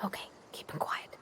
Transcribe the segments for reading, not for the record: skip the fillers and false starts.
Okay, keep him quiet.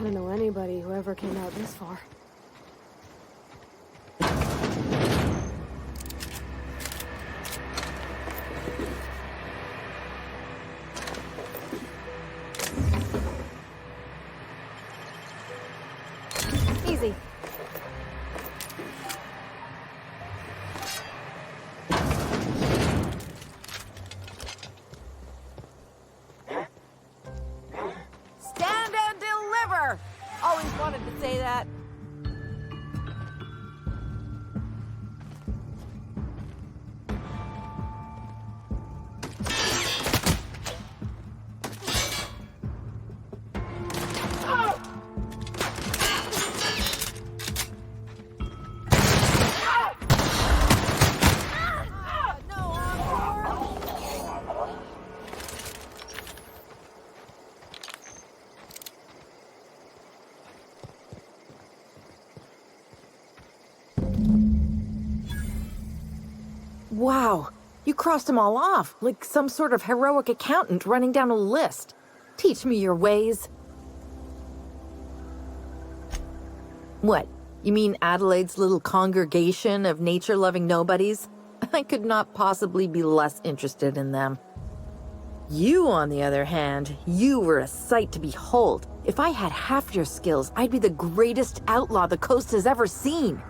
I don't know anybody who ever came out this far. Easy. Stand and deliver! Always wanted to say that. Wow, you crossed them all off, like some sort of heroic accountant running down a list. Teach me your ways. What, you mean Adelaide's little congregation of nature-loving nobodies? I could not possibly be less interested in them. You, on the other hand, you were a sight to behold. If I had half your skills, I'd be the greatest outlaw the coast has ever seen.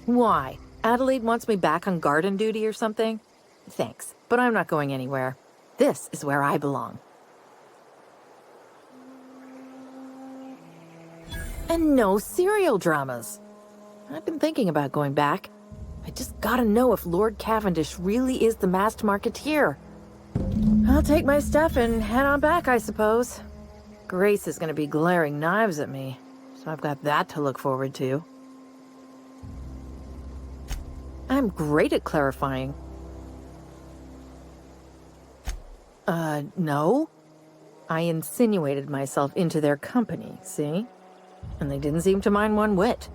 Why? Adelaide wants me back on garden duty or something? Thanks, but I'm not going anywhere. This is where I belong. And no serial dramas. I've been thinking about going back. I just gotta know if Lord Cavendish really is the masked marketeer. I'll take my stuff and head on back, I suppose. Grace is gonna be glaring knives at me, so I've got that to look forward to. I'm great at clarifying. No. I insinuated myself into their company, see? And they didn't seem to mind one whit.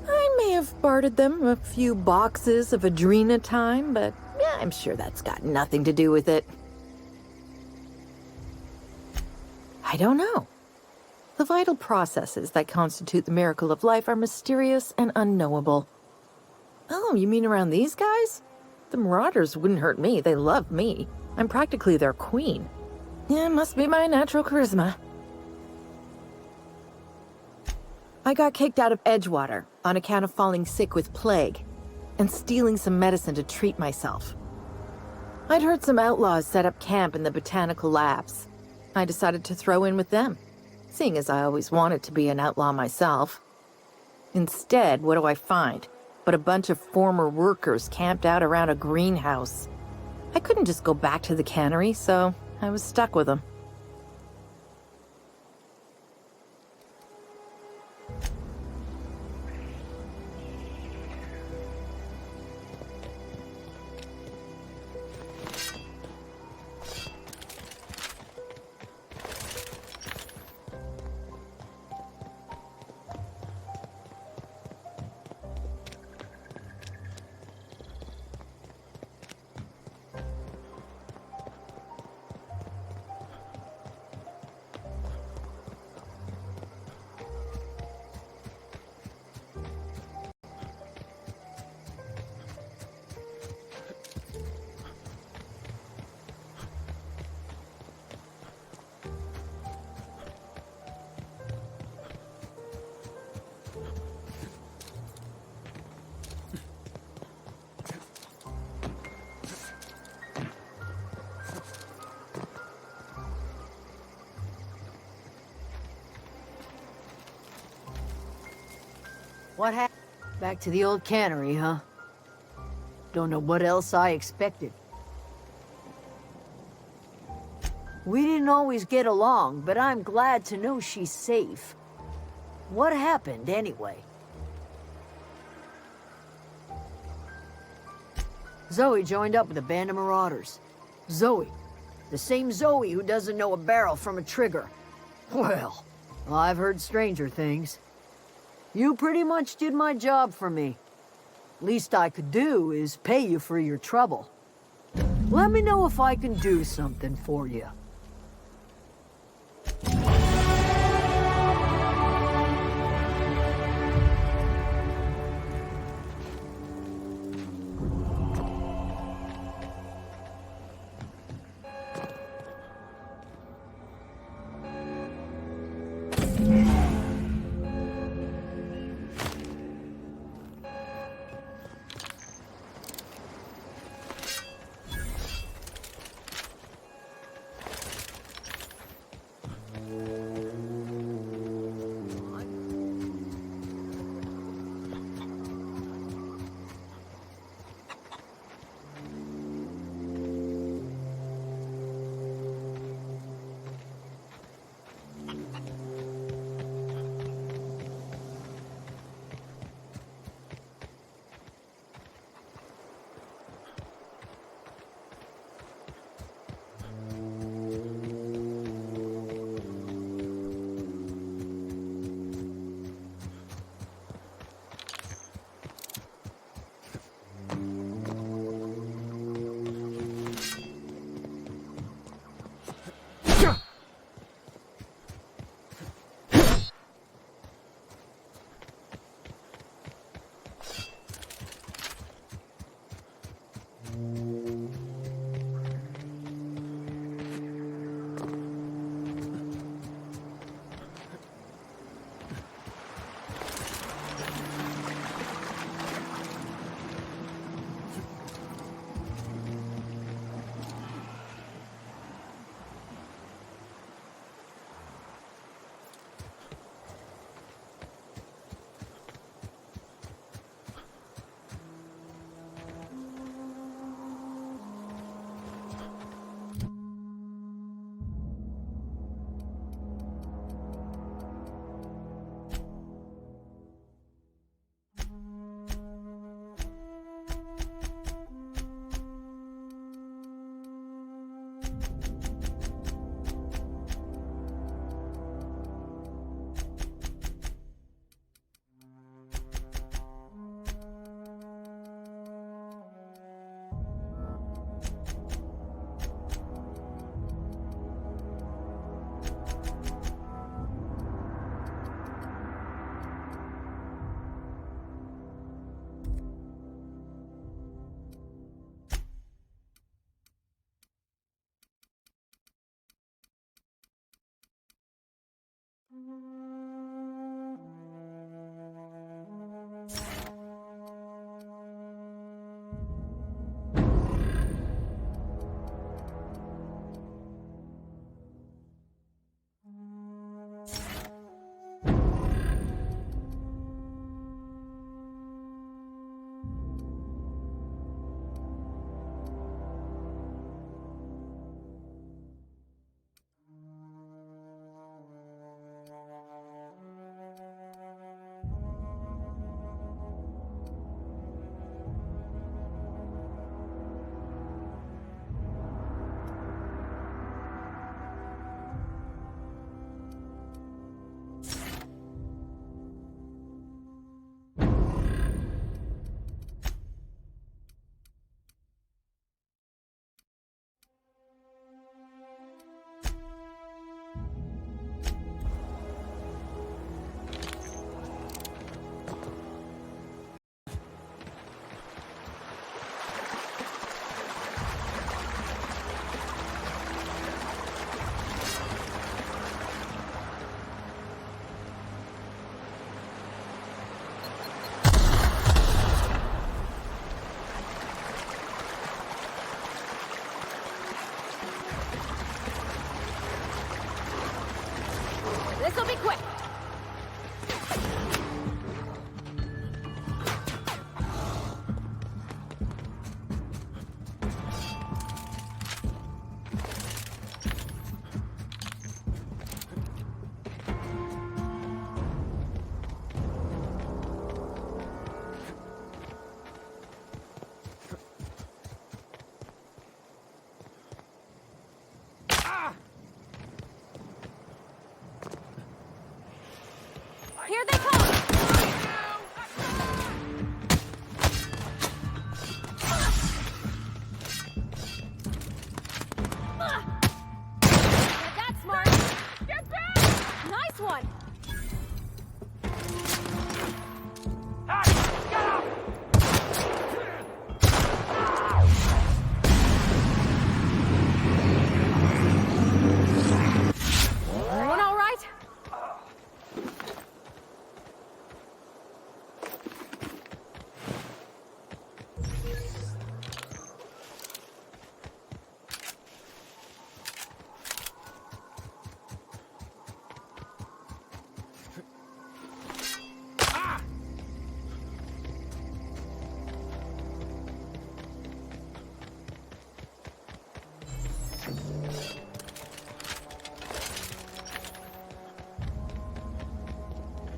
I may have bartered them a few boxes of Adrena time, but yeah, I'm sure that's got nothing to do with it. I don't know. The vital processes that constitute the miracle of life are mysterious and unknowable. Oh, you mean around these guys? The Marauders wouldn't hurt me. They love me. I'm practically their queen. Yeah, must be my natural charisma. I got kicked out of Edgewater on account of falling sick with plague and stealing some medicine to treat myself. I'd heard some outlaws set up camp in the botanical labs. I decided to throw in with them, seeing as I always wanted to be an outlaw myself. Instead, what do I find but a bunch of former workers camped out around a greenhouse? I couldn't just go back to the cannery, so I was stuck with them. What happened? Back to the old cannery, huh? Don't know what else I expected. We didn't always get along, but I'm glad to know she's safe. What happened, anyway? Zoe joined up with a band of marauders. Zoe. The same Zoe who doesn't know a barrel from a trigger. Well, I've heard stranger things. You pretty much did my job for me. Least I could do is pay you for your trouble. Let me know if I can do something for you.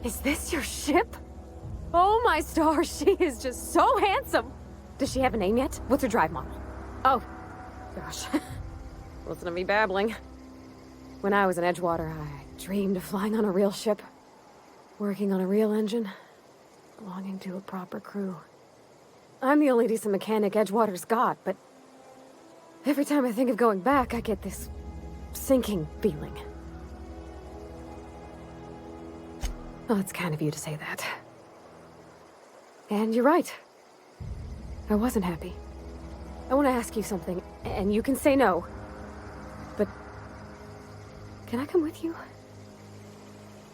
Is this your ship? Oh my stars, she is just so handsome! Does she have a name yet? What's her drive model? Oh, gosh. Listen to me babbling. When I was in Edgewater, I dreamed of flying on a real ship, working on a real engine, belonging to a proper crew. I'm the only decent mechanic Edgewater's got, but every time I think of going back, I get this sinking feeling. Well, it's kind of you to say that. And you're right. I wasn't happy. I want to ask you something, and you can say no. But can I come with you?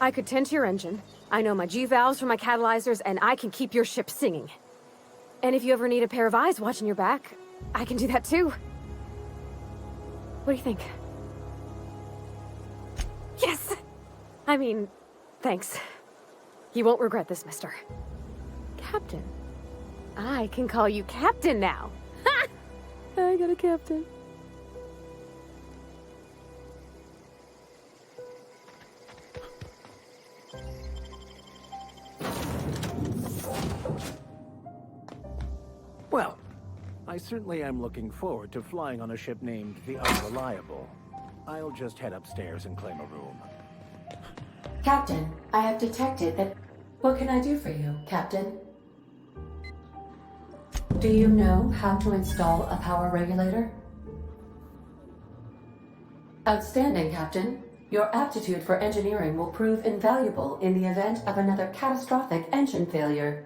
I could tend to your engine. I know my G-valves from my catalyzers, and I can keep your ship singing. And if you ever need a pair of eyes watching your back, I can do that too. What do you think? Yes! I mean, thanks. You won't regret this, mister. Captain. I can call you Captain now. Ha! I got a captain. Well, I certainly am looking forward to flying on a ship named the Unreliable. I'll just head upstairs and claim a room. Captain, I have detected that... What can I do for you, Captain? Do you know how to install a power regulator? Outstanding, Captain. Your aptitude for engineering will prove invaluable in the event of another catastrophic engine failure.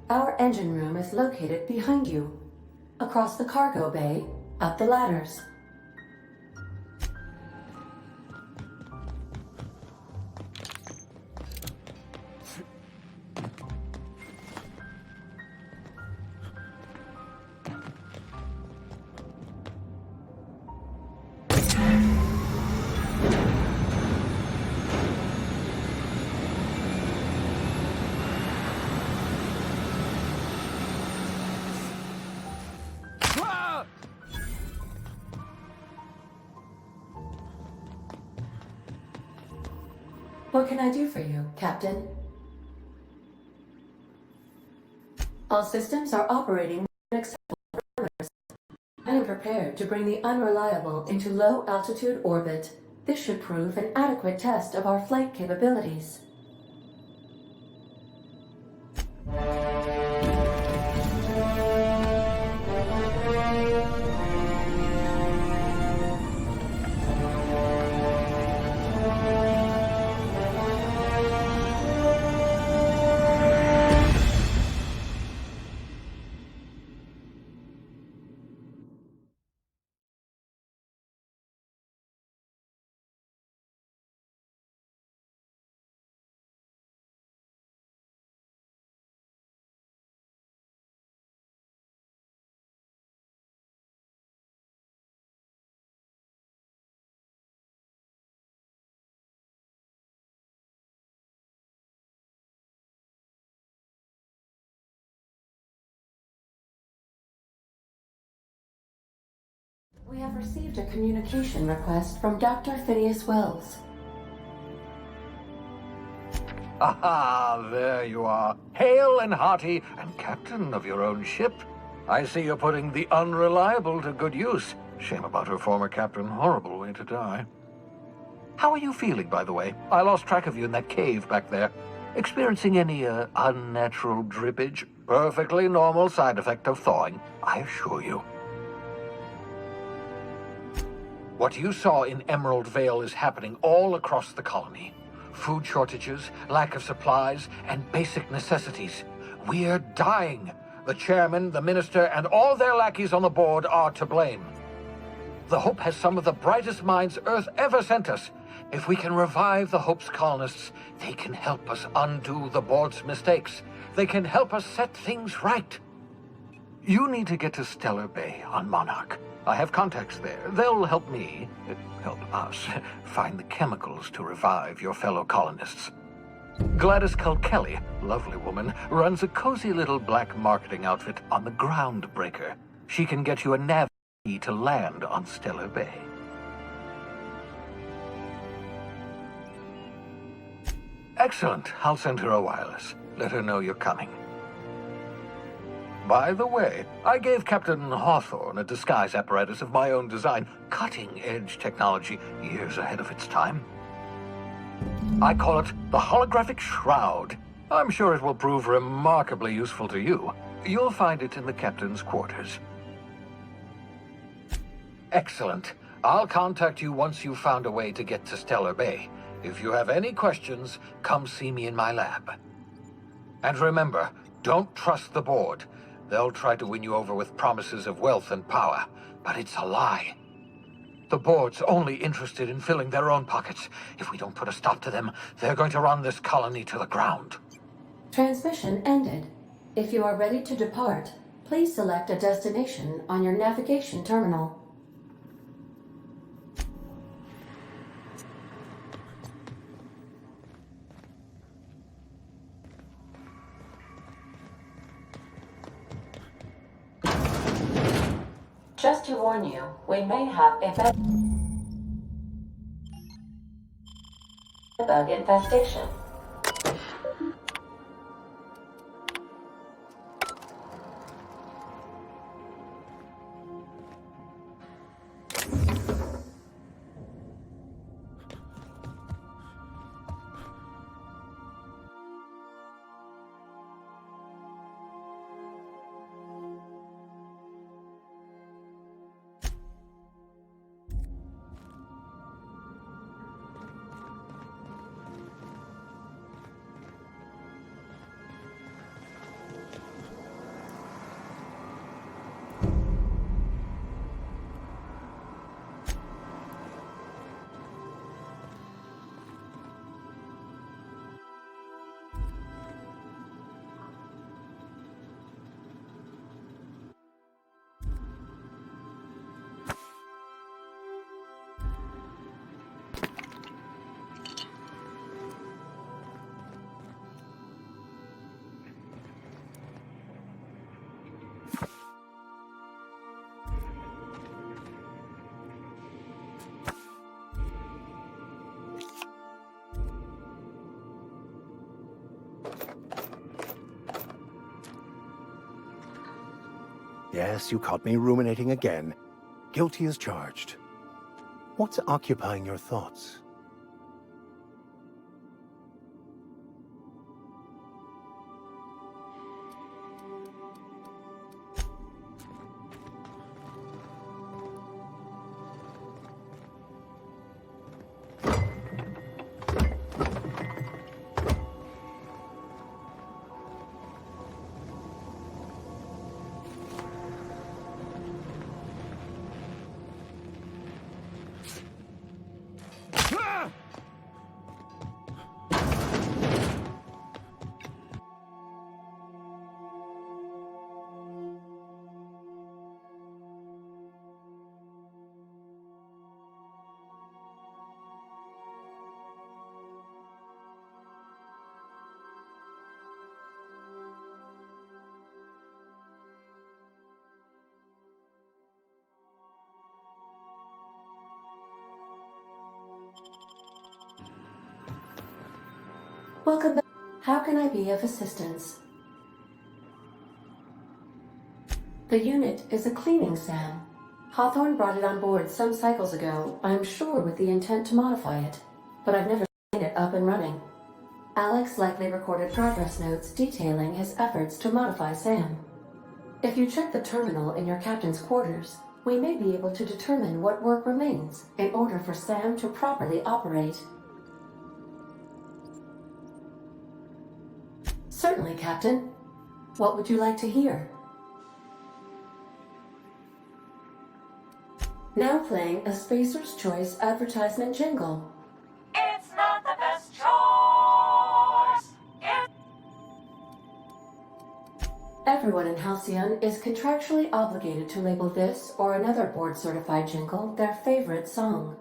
Our engine room is located behind you. Across the cargo bay, up the ladders. What can I do for you, Captain? All systems are operating in acceptable parameters. I am prepared to bring the Unreliable into low-altitude orbit. This should prove an adequate test of our flight capabilities. We have received a communication request from Dr. Phineas Wells. Aha, there you are. Hale and hearty, and captain of your own ship. I see you're putting the Unreliable to good use. Shame about her former captain. Horrible way to die. How are you feeling, by the way? I lost track of you in that cave back there. Experiencing any, unnatural drippage? Perfectly normal side effect of thawing, I assure you. What you saw in Emerald Vale is happening all across the colony. Food shortages, lack of supplies, and basic necessities. We're dying. The chairman, the minister, and all their lackeys on the board are to blame. The Hope has some of the brightest minds Earth ever sent us. If we can revive the Hope's colonists, they can help us undo the board's mistakes. They can help us set things right. You need to get to Stellar Bay on Monarch. I have contacts there. They'll help me, help us, find the chemicals to revive your fellow colonists. Gladys Kilkelly, lovely woman, runs a cozy little black marketing outfit on the Groundbreaker. She can get you a nav key to land on Stellar Bay. Excellent. I'll send her a wireless. Let her know you're coming. By the way, I gave Captain Hawthorne a disguise apparatus of my own design, cutting-edge technology years ahead of its time. I call it the Holographic Shroud. I'm sure it will prove remarkably useful to you. You'll find it in the captain's quarters. Excellent. I'll contact you once you've found a way to get to Stellar Bay. If you have any questions, come see me in my lab. And remember, don't trust the board. They'll try to win you over with promises of wealth and power, but it's a lie. The board's only interested in filling their own pockets. If we don't put a stop to them, they're going to run this colony to the ground. Transmission ended. If you are ready to depart, please select a destination on your navigation terminal. Just to warn you, we may have a bug infestation. Yes, you caught me ruminating again. Guilty as charged. What's occupying your thoughts? Welcome back. How can I be of assistance? The unit is a cleaning SAM. Hawthorne brought it on board some cycles ago, I'm sure with the intent to modify it, but I've never seen it up and running. Alex likely recorded progress notes detailing his efforts to modify SAM. If you check the terminal in your captain's quarters, we may be able to determine what work remains in order for SAM to properly operate. Certainly, Captain. What would you like to hear? Now playing a Spacer's Choice advertisement jingle. It's not the best choice. Everyone in Halcyon is contractually obligated to label this or another board-certified jingle their favorite song.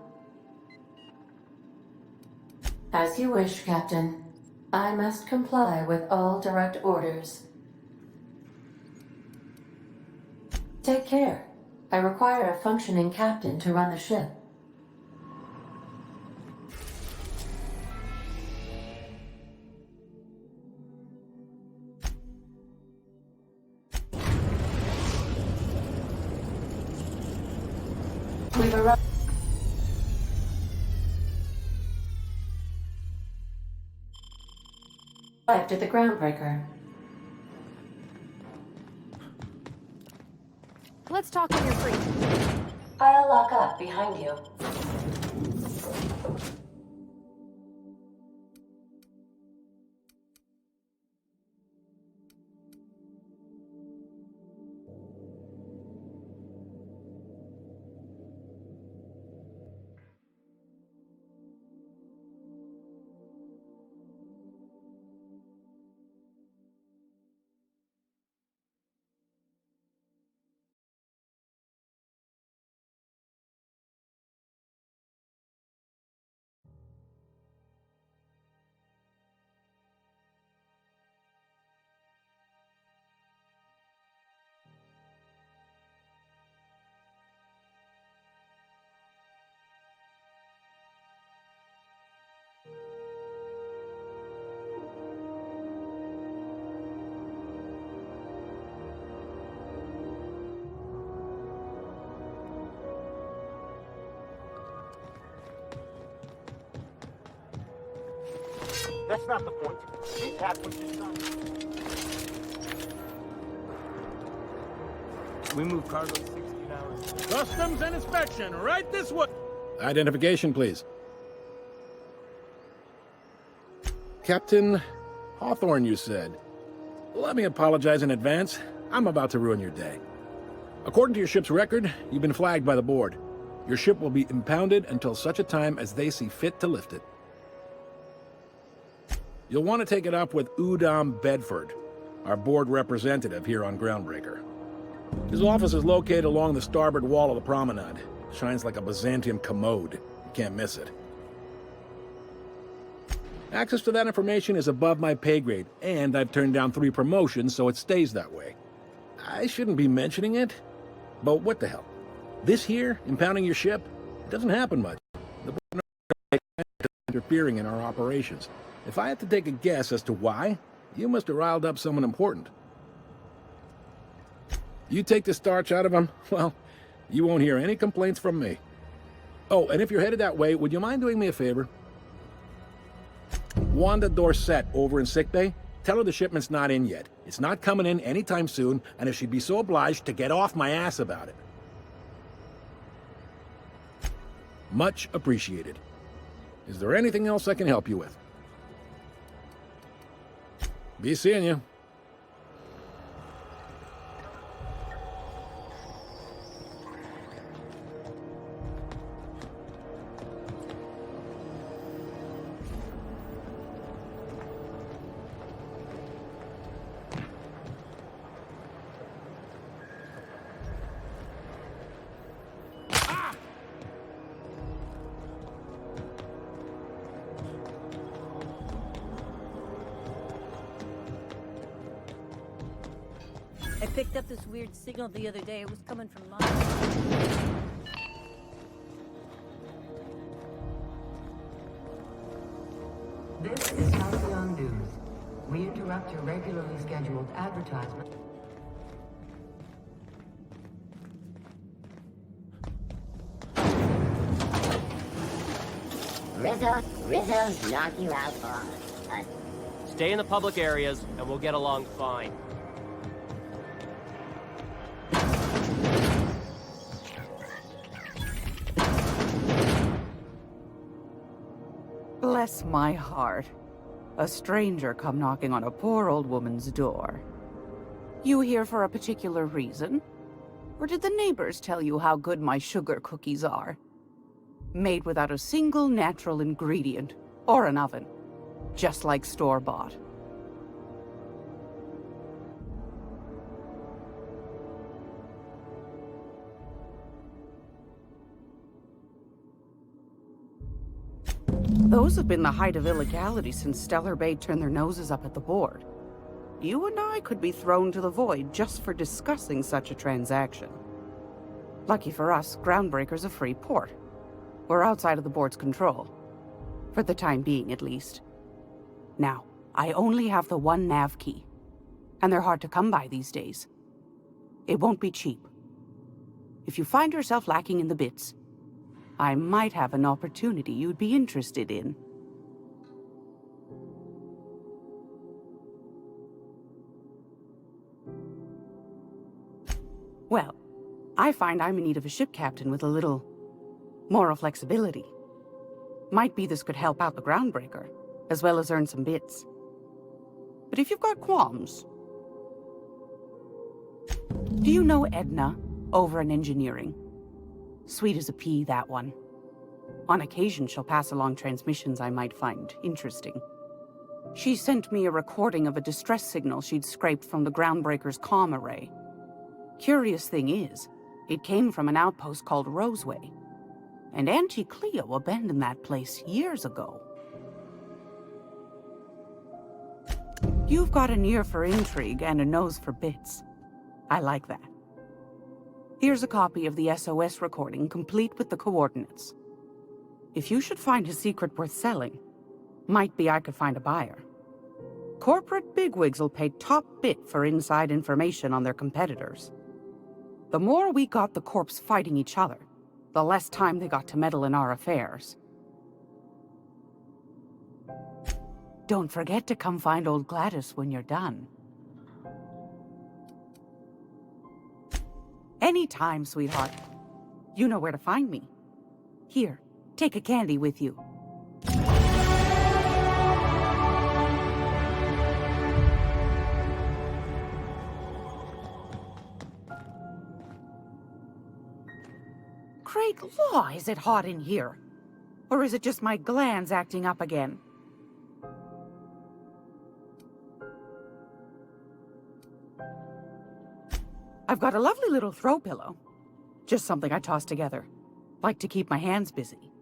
As you wish, Captain. I must comply with all direct orders. Take care. I require a functioning captain to run the ship. We've arrived at the groundbreaker. Let's talk when you're free. I'll lock up behind you. That's not the point. The attack was just done. We move cargo 16 hours. Customs and inspection, right this way. Identification, please. Captain Hawthorne, you said. Let me apologize in advance. I'm about to ruin your day. According to your ship's record, you've been flagged by the board. Your ship will be impounded until such a time as they see fit to lift it. You'll want to take it up with Udom Bedford, our board representative here on Groundbreaker. His office is located along the starboard wall of the promenade. Shines like a Byzantium commode. You can't miss it. Access to that information is above my pay grade, and I've turned down 3 promotions, so it stays that way. I shouldn't be mentioning it, but what the hell? This here, impounding your ship, it doesn't happen much. The board is interfering in our operations. If I had to take a guess as to why, you must have riled up someone important. You take the starch out of them, well, you won't hear any complaints from me. Oh, and if you're headed that way, would you mind doing me a favor? Wanda Dorset over in sickbay, tell her the shipment's not in yet. It's not coming in anytime soon, and if she'd be so obliged to get off my ass about it. Much appreciated. Is there anything else I can help you with? Be seeing you. I picked up this weird signal the other day. It was coming from Mars. This is Halcyon News. We interrupt your regularly scheduled advertisement. Rizzo's knock you out for Stay in the public areas, and we'll get along fine. Bless my heart. A stranger come knocking on a poor old woman's door. You here for a particular reason? Or did the neighbors tell you how good my sugar cookies are? Made without a single natural ingredient, or an oven. Just like store-bought. Those have been the height of illegality since Stellar Bay turned their noses up at the board. You and I could be thrown to the void just for discussing such a transaction. Lucky for us, Groundbreaker's a free port. We're outside of the board's control. For the time being, at least. Now, I only have the one nav key. And they're hard to come by these days. It won't be cheap. If you find yourself lacking in the bits, I might have an opportunity you'd be interested in. Well, I find I'm in need of a ship captain with a little moral flexibility. Might be this could help out the Groundbreaker, as well as earn some bits. But if you've got qualms... Do you know Edna, over in engineering? Sweet as a pea, that one. On occasion, she'll pass along transmissions I might find interesting. She sent me a recording of a distress signal she'd scraped from the Groundbreaker's comm array. Curious thing is, it came from an outpost called Roseway. And Auntie Cleo abandoned that place years ago. You've got an ear for intrigue and a nose for bits. I like that. Here's a copy of the SOS recording, complete with the coordinates. If you should find a secret worth selling, might be I could find a buyer. Corporate bigwigs will pay top bit for inside information on their competitors. The more we got the corps fighting each other, the less time they got to meddle in our affairs. Don't forget to come find old Gladys when you're done. Anytime, sweetheart. You know where to find me. Here, take a candy with you. Great law, is it hot in here? Or is it just my glands acting up again? I've got a lovely little throw pillow. Just something I toss together. Like to keep my hands busy.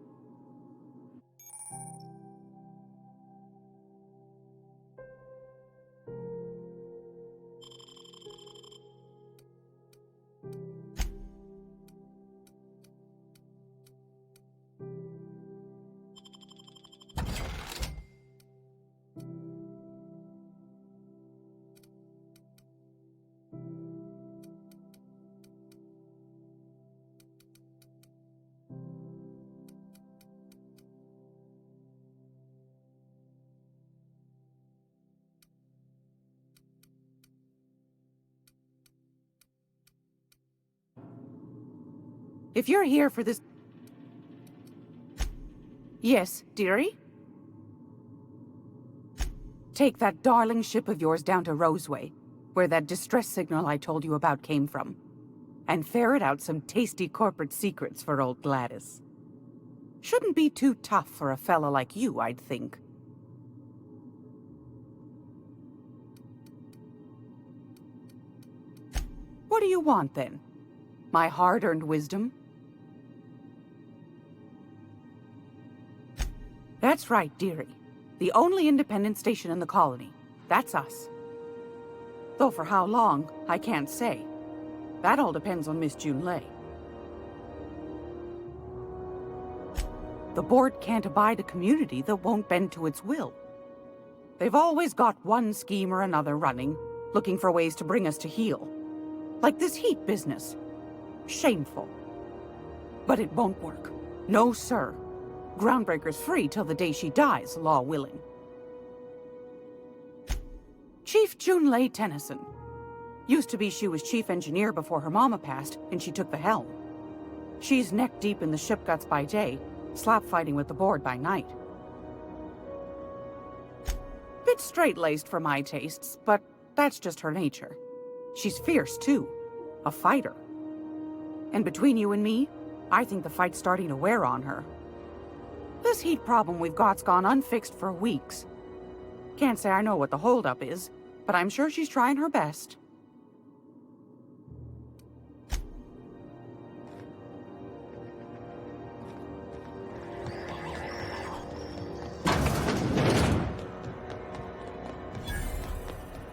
If you're here for this... Yes, dearie? Take that darling ship of yours down to Roseway, where that distress signal I told you about came from, and ferret out some tasty corporate secrets for old Gladys. Shouldn't be too tough for a fella like you, I'd think. What do you want, then? My hard-earned wisdom? That's right, dearie. The only independent station in the colony. That's us. Though for how long, I can't say. That all depends on Miss Junlei. The board can't abide a community that won't bend to its will. They've always got one scheme or another running, looking for ways to bring us to heel. Like this heat business. Shameful. But it won't work. No, sir. Groundbreaker's free till the day she dies, law willing. Chief Junlei Tennyson. Used to be she was chief engineer before her mama passed, and she took the helm. She's neck deep in the ship guts by day, slap fighting with the board by night. Bit straight-laced for my tastes, but that's just her nature. She's fierce, too. A fighter. And between you and me, I think the fight's starting to wear on her. This heat problem we've got's gone unfixed for weeks. Can't say I know what the holdup is, but I'm sure she's trying her best.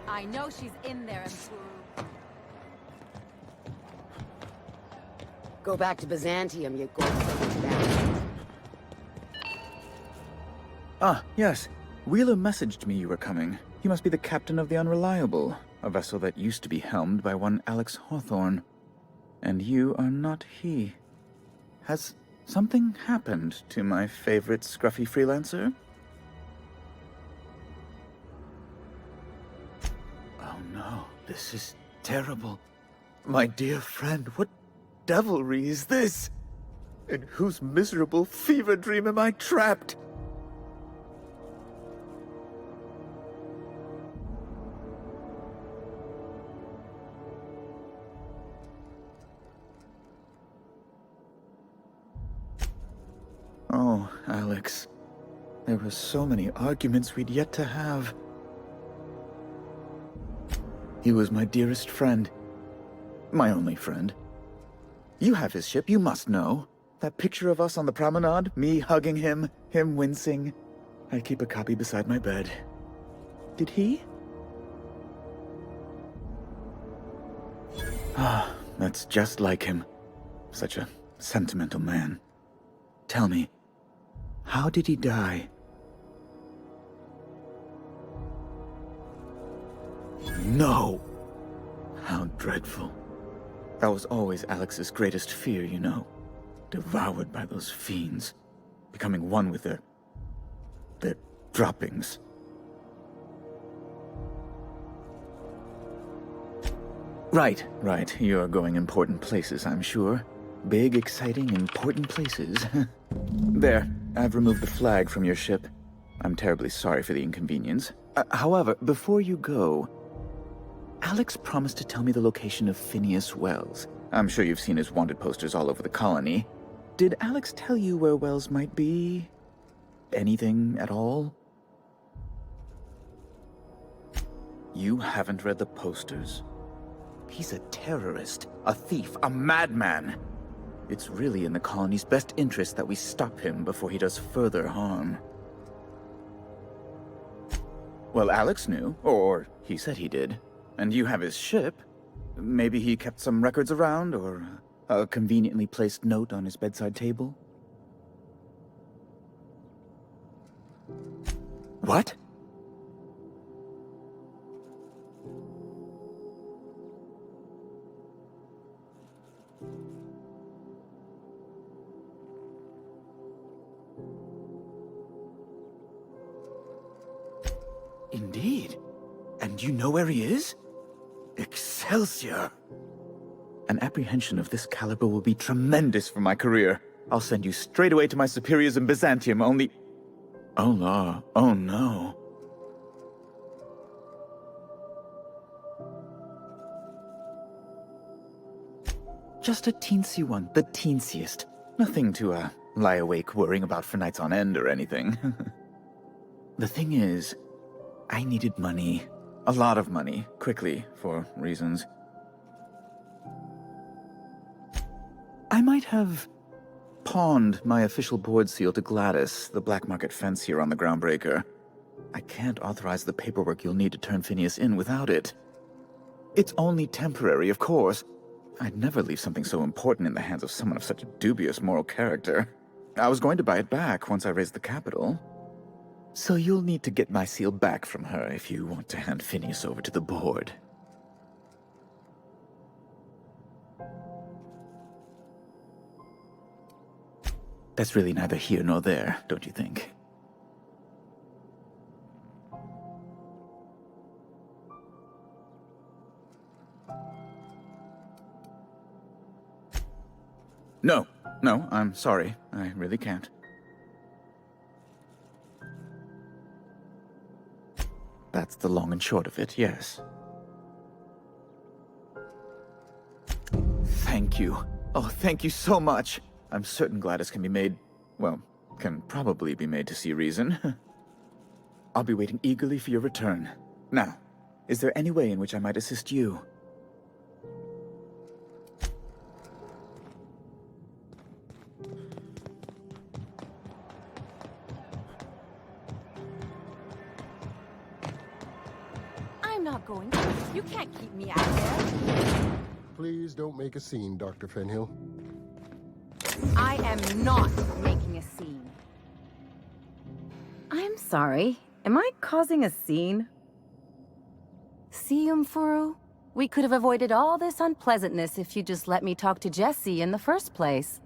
I know she's in there, and... Go back to Byzantium, you gold-plated bastard. Ah, yes. Wheeler messaged me you were coming. You must be the captain of the Unreliable, a vessel that used to be helmed by one Alex Hawthorne. And you are not he. Has Something happened to my favorite scruffy freelancer? Oh no, this is terrible. My dear friend, what devilry is this? In whose miserable fever dream am I trapped? Oh, Alex. There were so many arguments we'd yet to have. He was my dearest friend. My only friend. You have his ship, you must know. That picture of us on the promenade, me hugging him, him wincing. I keep a copy beside my bed. Did he? Ah, that's just like him. Such a sentimental man. Tell me, how did he die? No! How dreadful. That was always Alex's greatest fear, you know. Devoured by those fiends. Becoming one with their droppings. Right. You're going important places, I'm sure. Big, exciting, important places. There, I've removed the flag from your ship. I'm terribly sorry for the inconvenience. However, before you go, Alex promised to tell me the location of Phineas Wells. I'm sure you've seen his wanted posters all over the colony. Did Alex tell you where Wells might be? Anything at all? You haven't read the posters? He's a terrorist, a thief, a madman. It's really in the colony's best interest that we stop him before he does further harm. Well, Alex knew, or he said he did. And you have his ship. Maybe he kept some records around, or a conveniently placed note on his bedside table? What? Indeed. And you know where he is? Excelsior! An apprehension of this caliber will be tremendous for my career. I'll send you straight away to my superiors in Byzantium, only... Oh, la. Oh, no. Just a teensy one, the teensiest. Nothing to, lie awake worrying about for nights on end or anything. The thing is, I needed money. A lot of money, quickly, for reasons. I might have pawned my official board seal to Gladys, the black market fence here on the Groundbreaker. I can't authorize the paperwork you'll need to turn Phineas in without it. It's only temporary, of course. I'd never leave something so important in the hands of someone of such a dubious moral character. I was going to buy it back once I raised the capital. So you'll need to get my seal back from her if you want to hand Phineas over to the board. That's really neither here nor there, don't you think? No, I'm sorry. I really can't. That's the long and short of it, yes. Thank you. Oh, thank you so much. I'm certain Gladys can be made, well, can probably be made to see reason. I'll be waiting eagerly for your return. Now, is there any way in which I might assist you? I'm not going to. You can't keep me out there. Please don't make a scene, Dr. Fenhill. I am not making a scene. I'm sorry. Am I causing a scene? See, Umfuru? We could have avoided all this unpleasantness if you just let me talk to Jesse in the first place.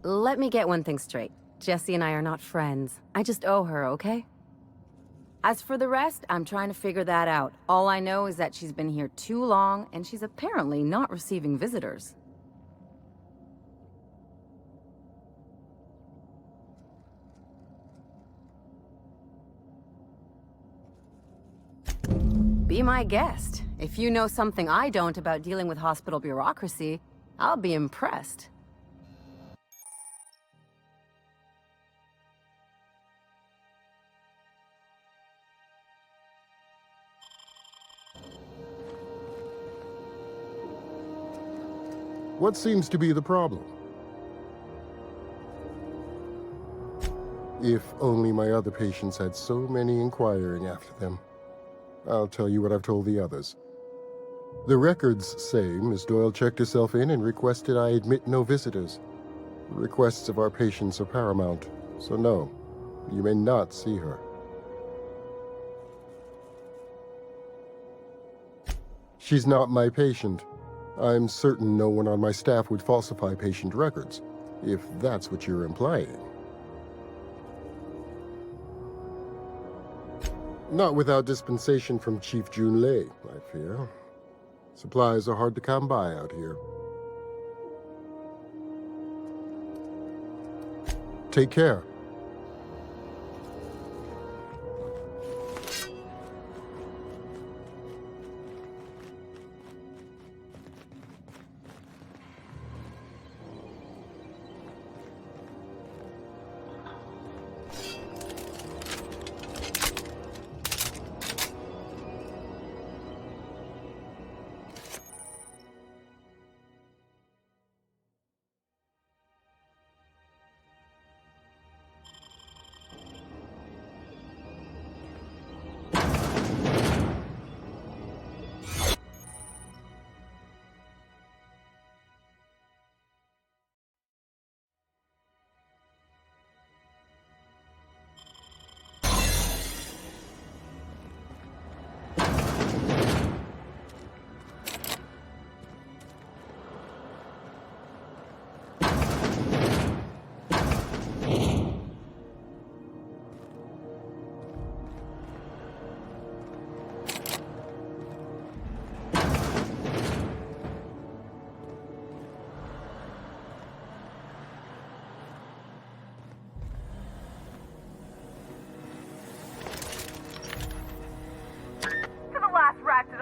Let me get one thing straight. Jessie and I are not friends. I just owe her, okay? As for the rest, I'm trying to figure that out. All I know is that she's been here too long, and she's apparently not receiving visitors. Be my guest. If you know something I don't about dealing with hospital bureaucracy, I'll be impressed. What seems to be the problem? If only my other patients had so many inquiring after them. I'll tell you what I've told the others. The records say Miss Doyle checked herself in and requested I admit no visitors. The requests of our patients are paramount, so no, you may not see her. She's not my patient. I'm certain no one on my staff would falsify patient records, if that's what you're implying. Not without dispensation from Chief Junlei, I fear. Supplies are hard to come by out here. Take care.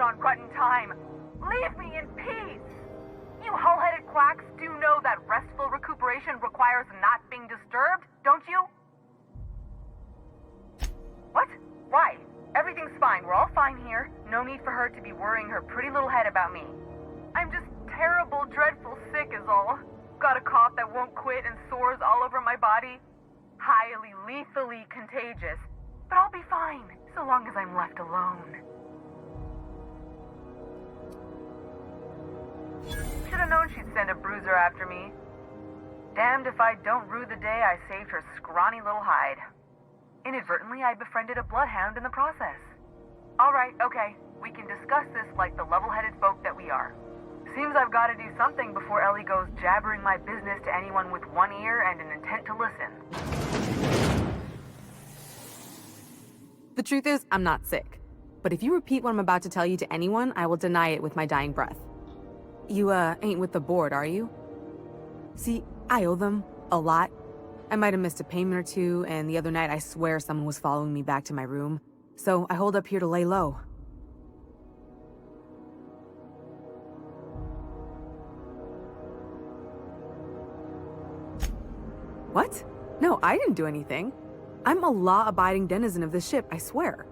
on Grutton time. Leave me in peace! You hull-headed quacks do know that restful recuperation requires not being disturbed, don't you? What? Why? Everything's fine. We're all fine here. No need for her to be worrying her pretty little head about me. I'm just terrible, dreadful sick is all. Got a cough that won't quit and sores all over my body. Highly, lethally contagious. But I'll be fine, so long as I'm left alone. Should've known she'd send a bruiser after me. Damned if I don't rue the day I saved her scrawny little hide. Inadvertently, I befriended a bloodhound in the process. Alright, okay. We can discuss this like the level-headed folk that we are. Seems I've got to do something before Ellie goes jabbering my business to anyone with one ear and an intent to listen. The truth is, I'm not sick. But if you repeat what I'm about to tell you to anyone, I will deny it with my dying breath. You, ain't with the board, are you? See, I owe them a lot. I might have missed a payment or two, and the other night I swear someone was following me back to my room. So I hold up here to lay low. What? No, I didn't do anything. I'm a law-abiding denizen of this ship, I swear.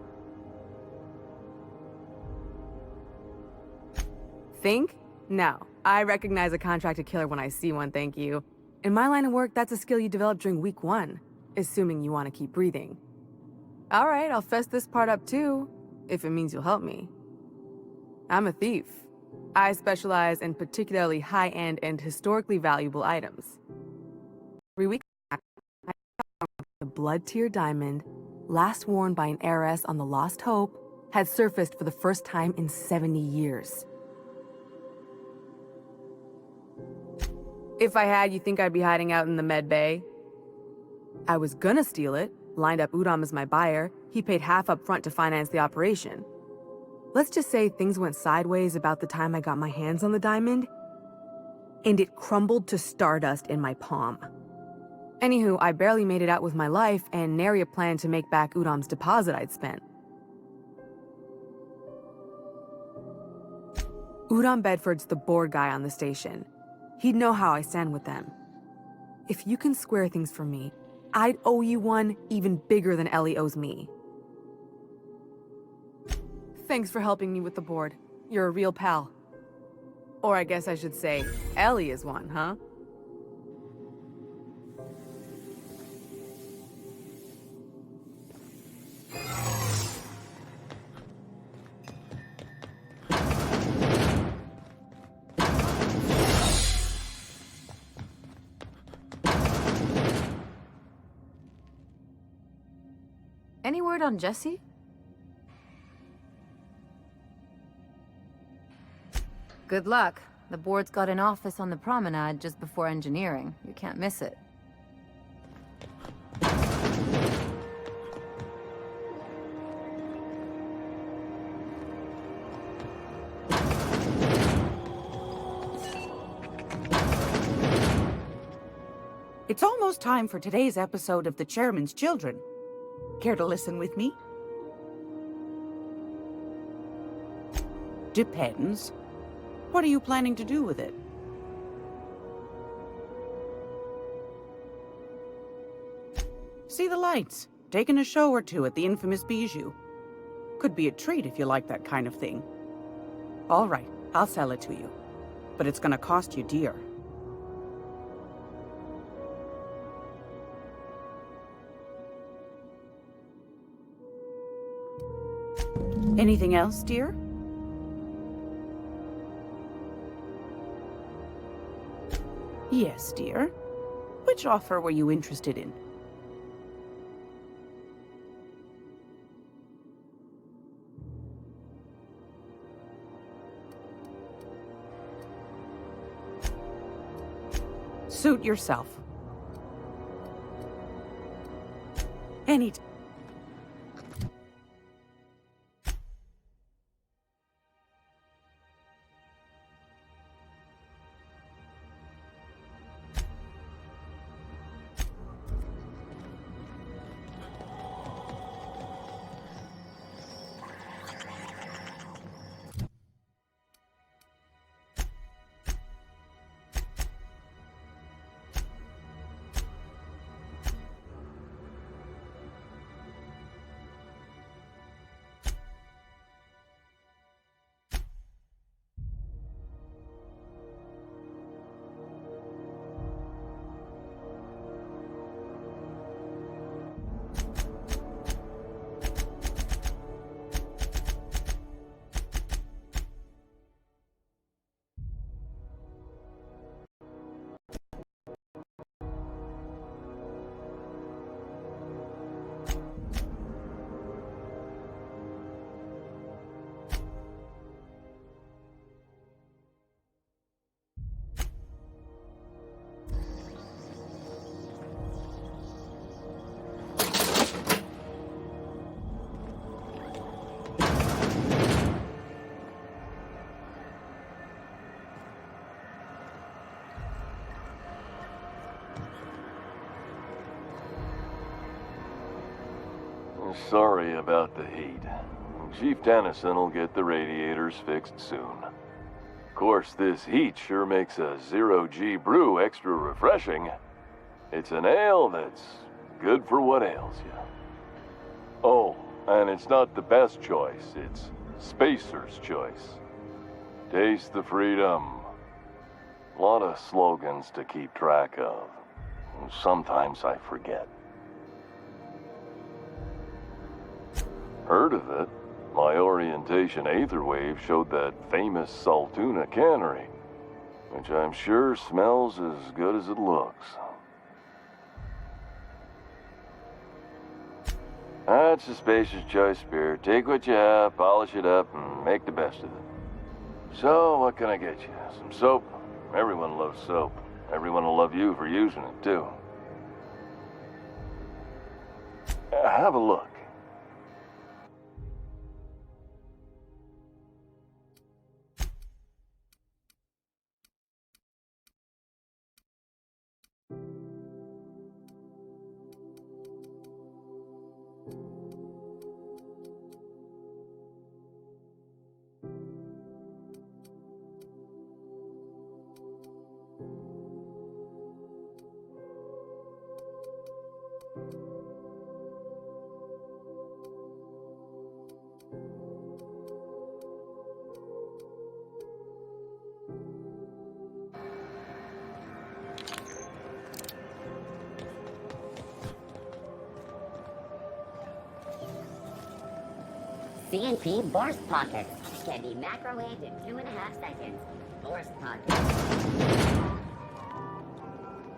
Think? No. I recognize a contracted killer when I see one, thank you. In my line of work, that's a skill you develop during week 1, assuming you want to keep breathing. Alright, I'll fess this part up too, if it means you'll help me. I'm a thief. I specialize in particularly high-end and historically valuable items. 3 weeks back, I found the blood-tier diamond, last worn by an heiress on the Lost Hope, had surfaced for the first time in 70 years. If I had, you think I'd be hiding out in the med bay? I was gonna steal it, lined up Udom as my buyer. He paid half up front to finance the operation. Let's just say things went sideways about the time I got my hands on the diamond, and it crumbled to stardust in my palm. Anywho, I barely made it out with my life, and nary a plan to make back Udom's deposit I'd spent. Udom Bedford's the board guy on the station. He'd know how I stand with them. If you can square things for me, I'd owe you one even bigger than Ellie owes me. Thanks for helping me with the board. You're a real pal. Or I guess I should say, Ellie is one, huh? Any word on Jesse? Good luck. The board's got an office on the promenade just before engineering. You can't miss it. It's almost time for today's episode of The Chairman's Children. Care to listen with me? Depends. What are you planning to do with it? See the lights. Taking a show or two at the infamous Bijou. Could be a treat if you like that kind of thing. All right, I'll sell it to you. But it's gonna cost you dear. Anything else, dear? Yes, dear. Which offer were you interested in? Suit yourself. Any time. Sorry about the heat. Chief Tennyson will get the radiators fixed soon. Of course, this heat sure makes a zero-G brew extra refreshing. It's an ale that's good for what ails you. Oh, and it's not the best choice, it's Spacer's choice. Taste the freedom. A lot of slogans to keep track of. Sometimes I forget. Heard of it? My orientation Aetherwave showed that famous Saltuna cannery, which I'm sure smells as good as it looks. That's a Spacer's Choice beer. Take what you have, polish it up, and make the best of it. So, what can I get you? Some soap? Everyone loves soap. Everyone will love you for using it, too. Have a look. CNP Burst Pockets can be microwaved in 2.5 seconds. Burst Pockets.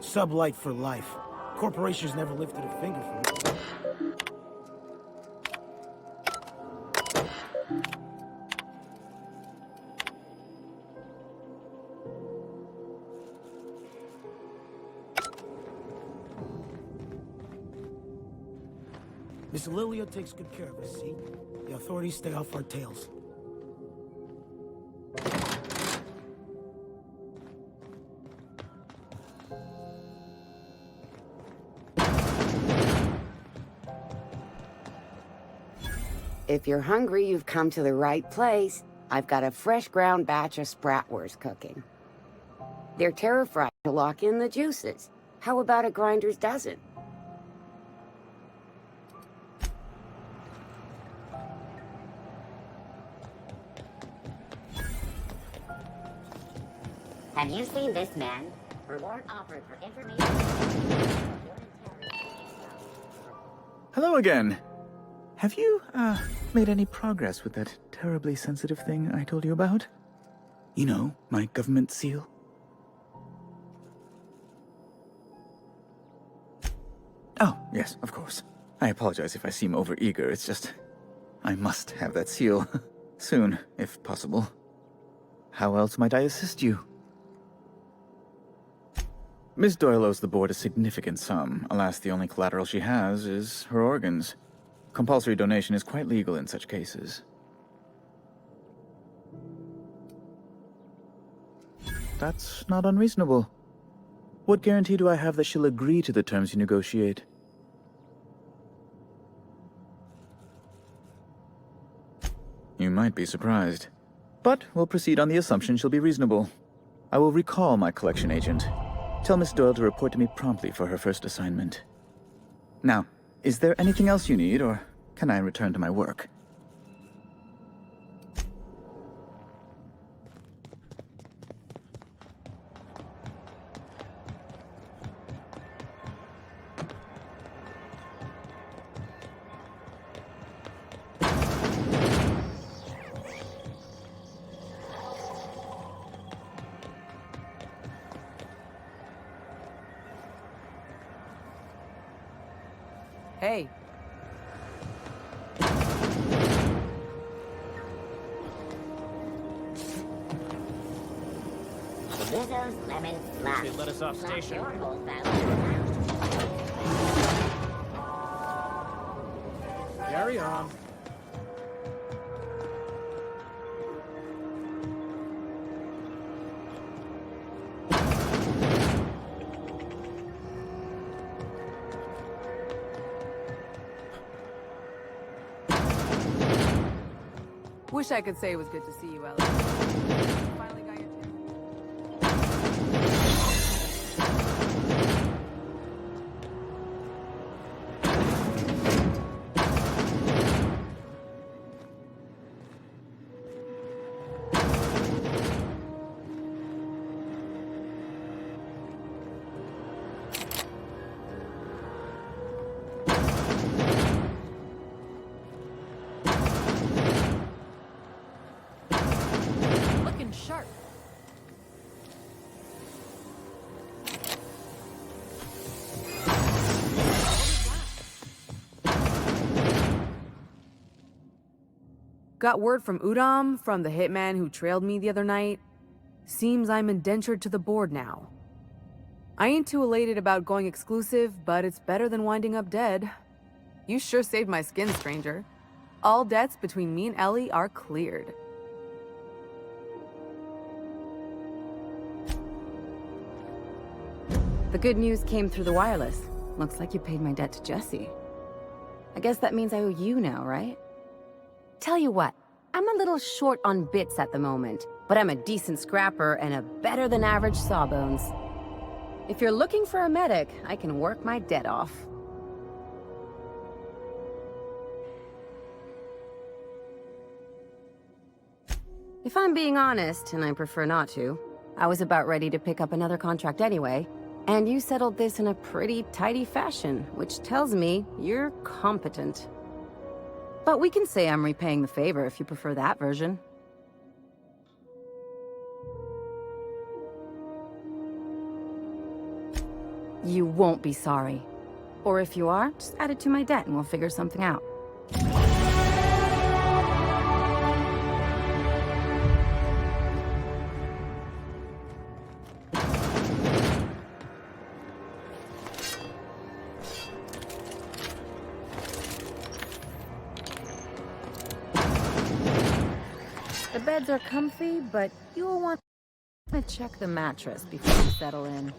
Sublight for life. Corporations never lifted a finger for it. Miss Lilia takes good care of us, see? The authorities stay off our tails. If you're hungry, you've come to the right place. I've got a fresh ground batch of Spratwurst cooking. They're terra-fried to lock in the juices. How about a grinder's dozen? Have you seen this man? Reward offered for information. Hello again. Have you, made any progress with that terribly sensitive thing I told you about? You know, my government seal? Oh, yes, of course. I apologize if I seem overeager. It's just, I must have that seal. Soon, if possible. How else might I assist you? Miss Doyle owes the board a significant sum. Alas, the only collateral she has is her organs. Compulsory donation is quite legal in such cases. That's not unreasonable. What guarantee do I have that she'll agree to the terms you negotiate? You might be surprised. But we'll proceed on the assumption she'll be reasonable. I will recall my collection agent. Tell Miss Doyle to report to me promptly for her first assignment. Now, is there anything else you need, or can I return to my work? Hey. Rizzo's Lemon Slush. They let us off Slush station. your whole family. Carry on. Wish I could say it was good to see you, Ellie. Finally got your looking sharp. Got word from Udom, from the hitman who trailed me the other night. Seems I'm indentured to the board now. I ain't too elated about going exclusive, but it's better than winding up dead. You sure saved my skin, stranger. All debts between me and Ellie are cleared. The good news came through the wireless. Looks like you paid my debt to Jesse. I guess that means I owe you now, right? Tell you what, I'm a little short on bits at the moment, but I'm a decent scrapper and a better-than-average sawbones. If you're looking for a medic, I can work my debt off. If I'm being honest, and I prefer not to, I was about ready to pick up another contract anyway, and you settled this in a pretty tidy fashion, which tells me you're competent. But we can say I'm repaying the favor if you prefer that version. You won't be sorry. Or if you are, just add it to my debt and we'll figure something out. The beds are comfy, but you'll want to check the mattress before you settle in.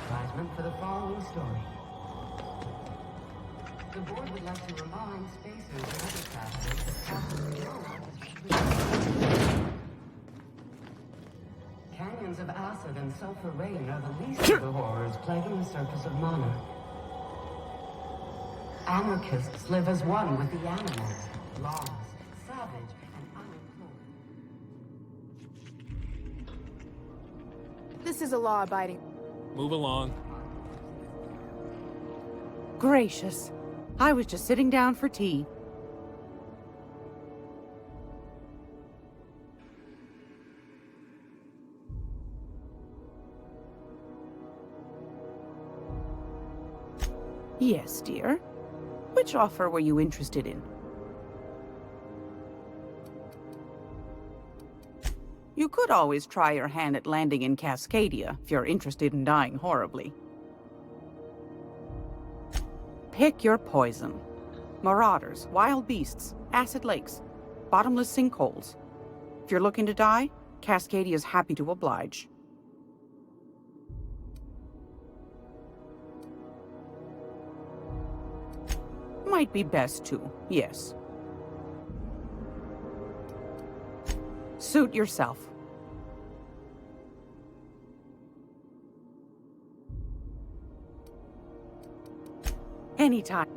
Advertisement for the following story. The board would like to remind spacers and other travelers that canyons of acid and sulfur rain are the least of the horrors plaguing the surface of Mana. Anarchists live as one with the animals, lost, savage, and unemployed. This is a law-abiding... Move along. Gracious. I was just sitting down for tea. Yes, dear. Which offer were you interested in? You could always try your hand at landing in Cascadia if you're interested in dying horribly. Pick your poison. Marauders, wild beasts, acid lakes, bottomless sinkholes. If you're looking to die, Cascadia is happy to oblige. Might be best to, yes. Suit yourself. Anytime.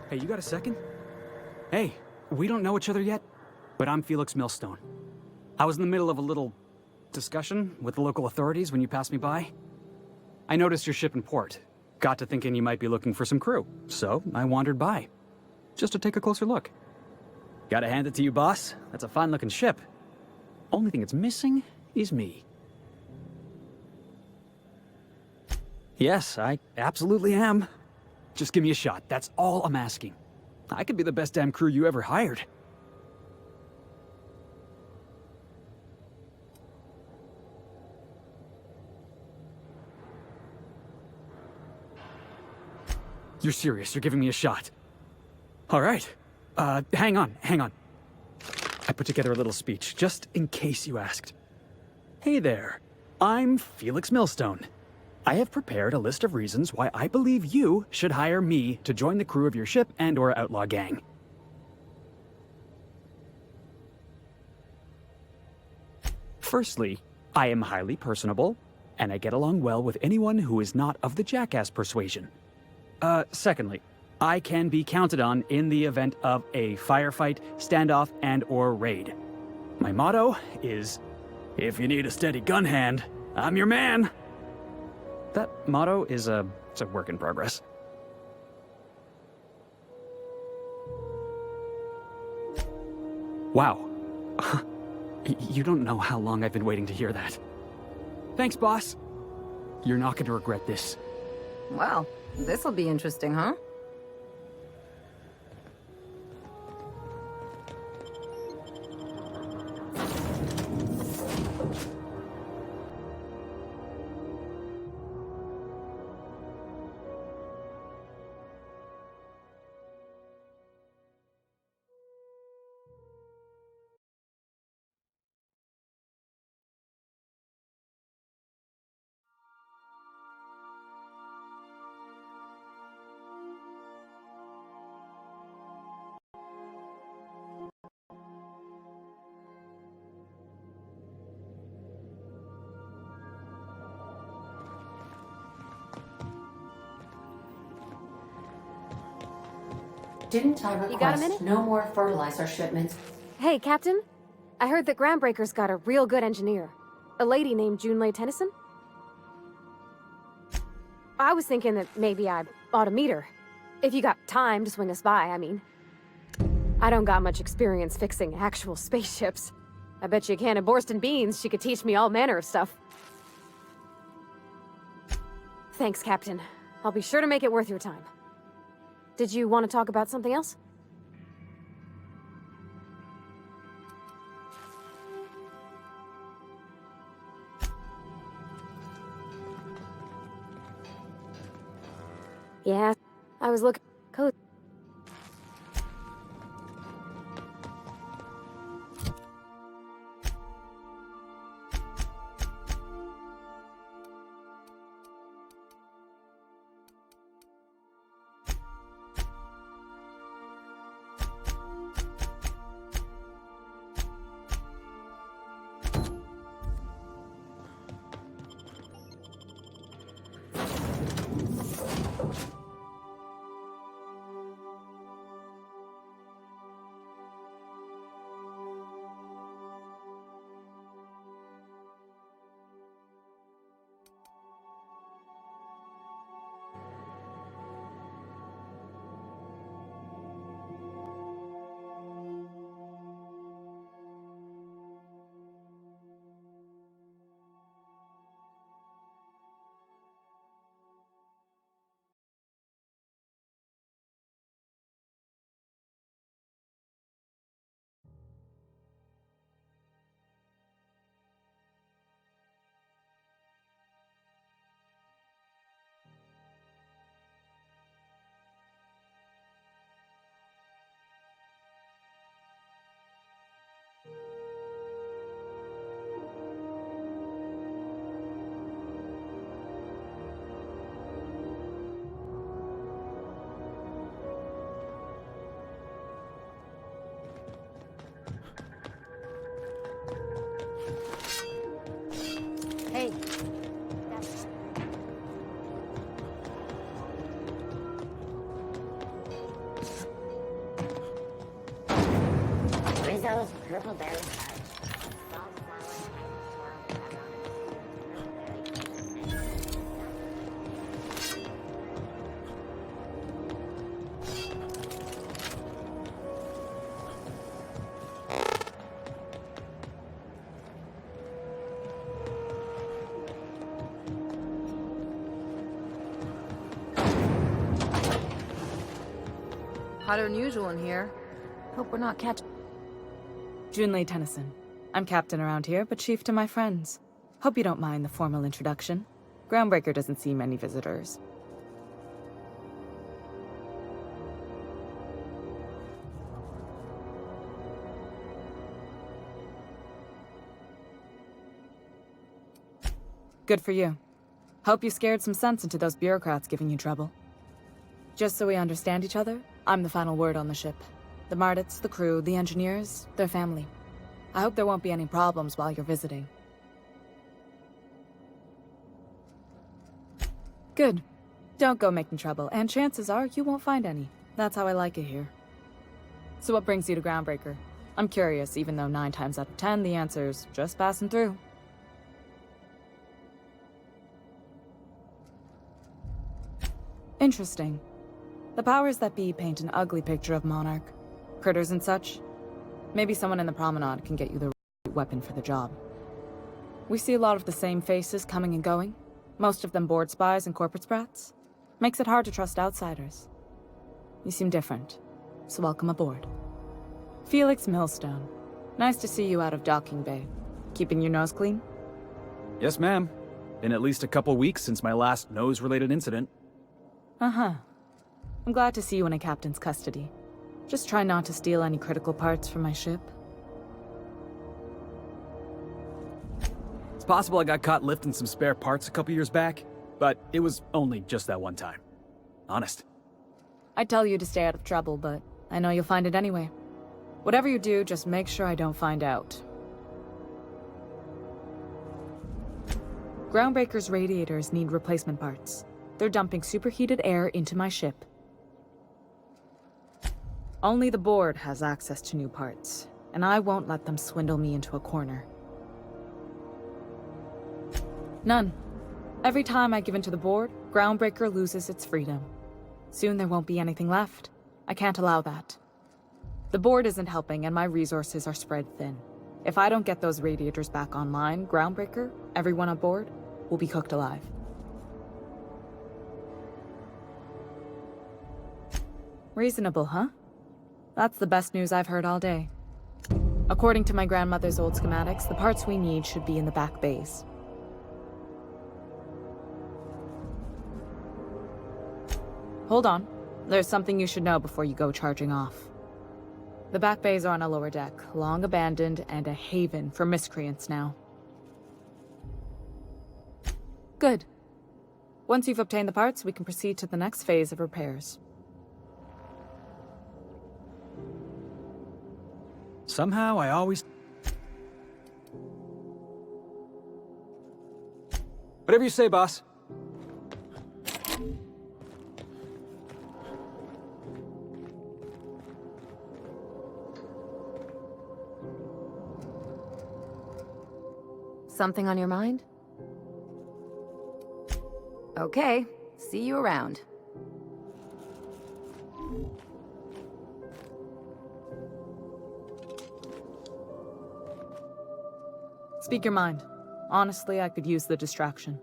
Hey, you got a second? Hey, we don't know each other yet, but I'm Felix Millstone. I was in the middle of a little discussion with the local authorities when you passed me by. I noticed your ship in port. Got to thinking you might be looking for some crew, so I wandered by. Just to take a closer look. Gotta hand it to you, boss. That's a fine-looking ship. Only thing it's missing is me. Yes, I absolutely am. Just give me a shot. That's all I'm asking. I could be the best damn crew you ever hired. You're serious. You're giving me a shot. All right. Hang on. I put together a little speech, just in case you asked. Hey there. I'm Felix Millstone. I have prepared a list of reasons why I believe you should hire me to join the crew of your ship and/or outlaw gang. Firstly, I am highly personable, and I get along well with anyone who is not of the jackass persuasion. Secondly, I can be counted on in the event of a firefight, standoff, and/or raid. My motto is, if you need a steady gun hand, I'm your man. That motto is it's a work in progress. Wow. You don't know how long I've been waiting to hear that. Thanks, boss. You're not going to regret this. Well, this'll be interesting, huh? Didn't I You got a request minute? no more fertilizer shipments? Hey, Captain. I heard that Groundbreaker's got a real good engineer. A lady named Junlei Tennyson. I was thinking that maybe I ought to meet her. If you got time to swing us by, I mean. I don't got much experience fixing actual spaceships. I bet you a can of Borston beans she could teach me all manner of stuff. Thanks, Captain. I'll be sure to make it worth your time. Did you want to talk about something else? Yeah, I was looking. Code. Rose, purple berry fudge. Hotter than usual in here. Hope we're not catching. Junlei Tennyson. I'm captain around here, but chief to my friends. Hope you don't mind the formal introduction. Groundbreaker doesn't see many visitors. Good for you. Hope you scared some sense into those bureaucrats giving you trouble. Just so we understand each other, I'm the final word on the ship. The Mardits, the crew, the engineers, their family. I hope there won't be any problems while you're visiting. Good. Don't go making trouble, and chances are you won't find any. That's how I like it here. So what brings you to Groundbreaker? I'm curious, even though 9 times out of 10 the answer's just passing through. Interesting. The powers that be paint an ugly picture of Monarch. Critters and such. Maybe someone in the promenade can get you the right weapon for the job. We see a lot of the same faces coming and going. Most of them board spies and corporate sprats. Makes it hard to trust outsiders. You seem different, so welcome aboard. Felix Millstone. Nice to see you out of docking bay. Keeping your nose clean? Yes, ma'am. Been at least a couple weeks since my last nose-related incident. Uh-huh. I'm glad to see you in a captain's custody. Just try not to steal any critical parts from my ship. It's possible I got caught lifting some spare parts a couple years back, but it was only just that one time. Honest. I'd tell you to stay out of trouble, but I know you'll find it anyway. Whatever you do, just make sure I don't find out. Groundbreaker's radiators need replacement parts. They're dumping superheated air into my ship. Only the board has access to new parts, and I won't let them swindle me into a corner. None. Every time I give in to the board, Groundbreaker loses its freedom. Soon there won't be anything left. I can't allow that. The board isn't helping, and my resources are spread thin. If I don't get those radiators back online, Groundbreaker, everyone aboard, will be cooked alive. Reasonable, huh? That's the best news I've heard all day. According to my grandmother's old schematics, the parts we need should be in the back bays. Hold on. There's something you should know before you go charging off. The back bays are on a lower deck, long abandoned and a haven for miscreants now. Good. Once you've obtained the parts, we can proceed to the next phase of repairs. Somehow, I always... Whatever you say, boss. Something on your mind? Okay, see you around. Speak your mind. Honestly, I could use the distraction.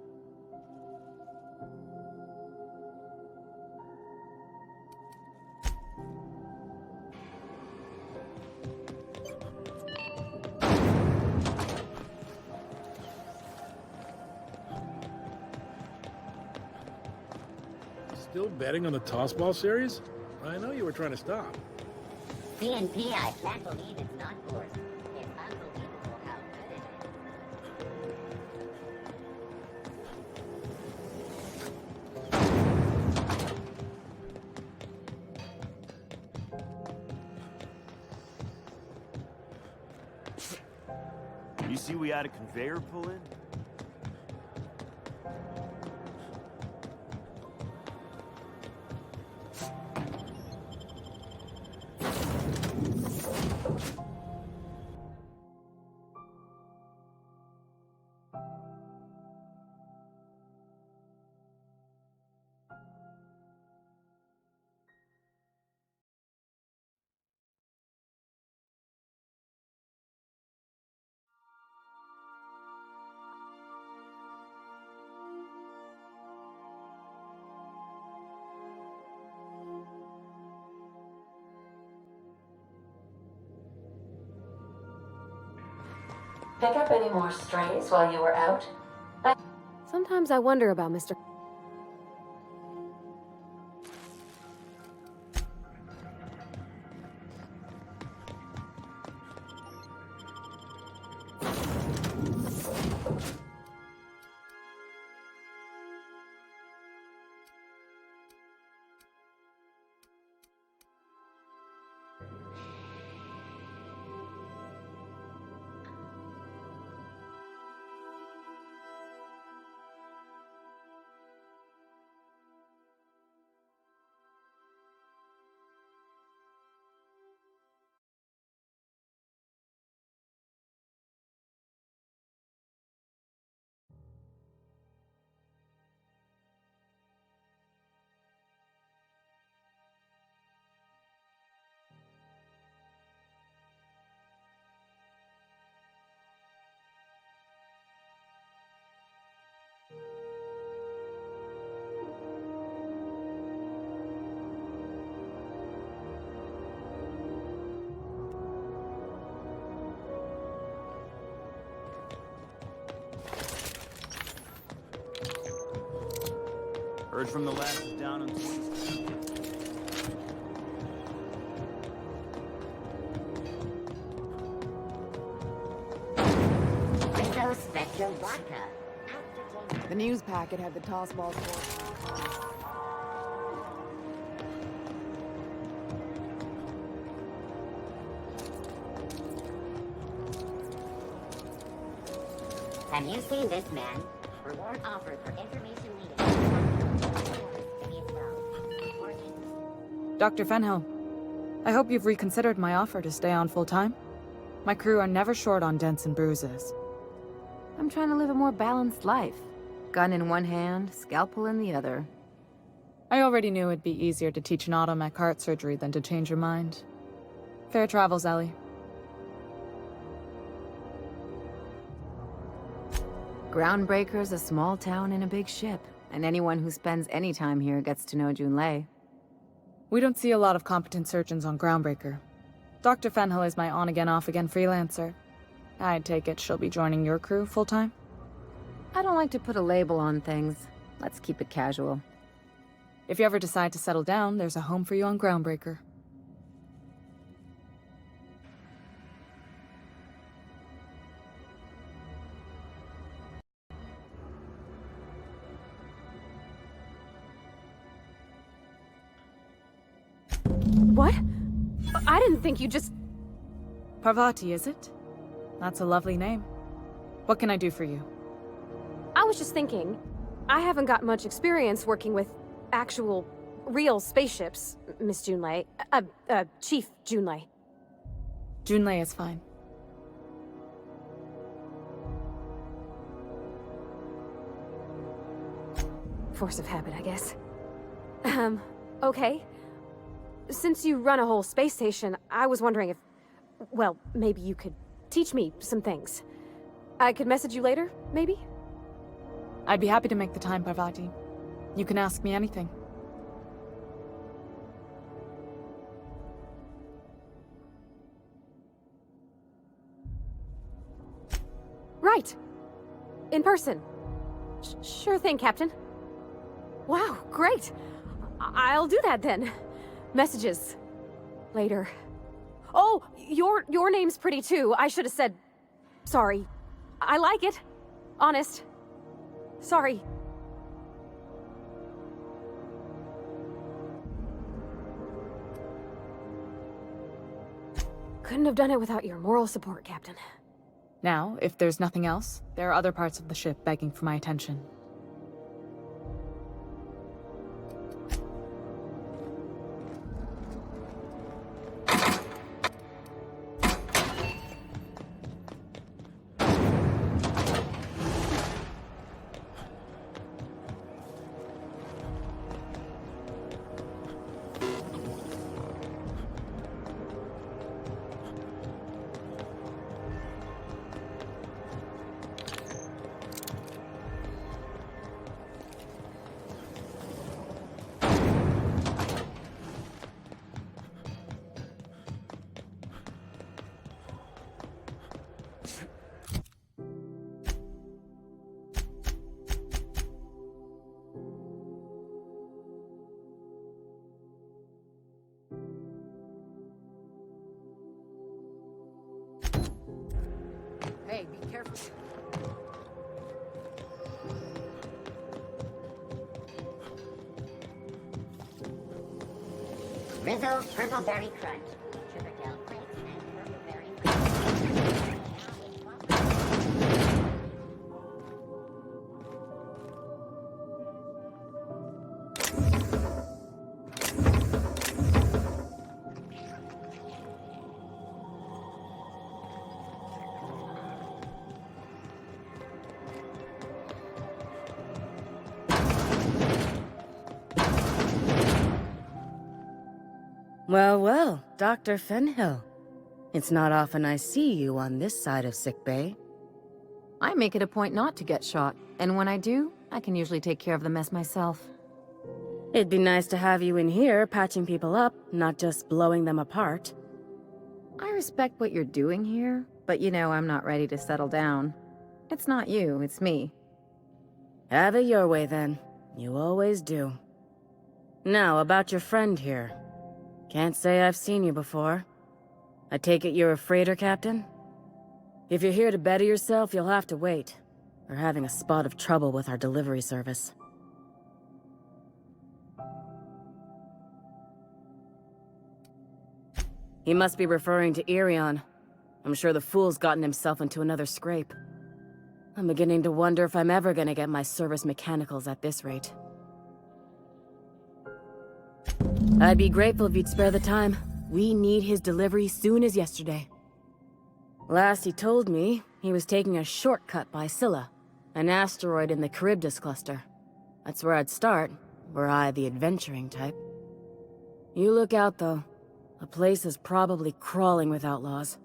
Still betting on the tossball series? I know you were trying to stop. CNP, I can't believe it's not yours. It's unbelievable how good it is. You see we had a conveyor pull in? Pick up any more strays while you were out? Sometimes I wonder about Mr. Heard from the last is down in... Rizzo Spectrum Vodka. The news packet had the toss balls for. Have you seen this man? Reward offered for information leading. Dr. Fenhill, I hope you've reconsidered my offer to stay on full-time. My crew are never short on dents and bruises. I'm trying to live a more balanced life. Gun in one hand, scalpel in the other. I already knew it'd be easier to teach an automech heart surgery than to change your mind. Fair travels, Ellie. Groundbreaker's a small town in a big ship, and anyone who spends any time here gets to know Junlei. We don't see a lot of competent surgeons on Groundbreaker. Dr. Fenhill is my on-again, off-again freelancer. I take it she'll be joining your crew full-time? I don't like to put a label on things. Let's keep it casual. If you ever decide to settle down, there's a home for you on Groundbreaker. What? I didn't think you just... Parvati, is it? That's a lovely name. What can I do for you? I was just thinking, I haven't got much experience working with actual, real spaceships, Miss Junlei. Chief Junlei. Junlei is fine. Force of habit, I guess. Okay. Since you run a whole space station, I was wondering if... Well, maybe you could teach me some things. I could message you later, maybe? I'd be happy to make the time, Parvati. You can ask me anything. Right. In person. Sure thing, Captain. Wow, great. I'll do that then. Messages. Later. Oh, your name's pretty too. I should have said... Sorry. I like it. Honest. Sorry. Couldn't have done it without your moral support, Captain. Now, if there's nothing else, there are other parts of the ship begging for my attention. Okay, be careful. Rizzo's Purple Berry Crunch. Sugar Flakes and Purple Berry Well, well, Dr. Fenhill. It's not often I see you on this side of sickbay. I make it a point not to get shot, and when I do, I can usually take care of the mess myself. It'd be nice to have you in here patching people up, not just blowing them apart. I respect what you're doing here, but you know I'm not ready to settle down. It's not you, it's me. Have it your way then. You always do. Now, about your friend here. Can't say I've seen you before. I take it you're a freighter captain? If you're here to better yourself, you'll have to wait. We're having a spot of trouble with our delivery service. He must be referring to Irion. I'm sure the fool's gotten himself into another scrape. I'm beginning to wonder if I'm ever gonna get my service mechanicals at this rate. I'd be grateful if you'd spare the time. We need his delivery soon as yesterday. Last he told me, he was taking a shortcut by Scylla, an asteroid in the Charybdis cluster. That's where I'd start, were I the adventuring type. You look out, though. The place is probably crawling with outlaws.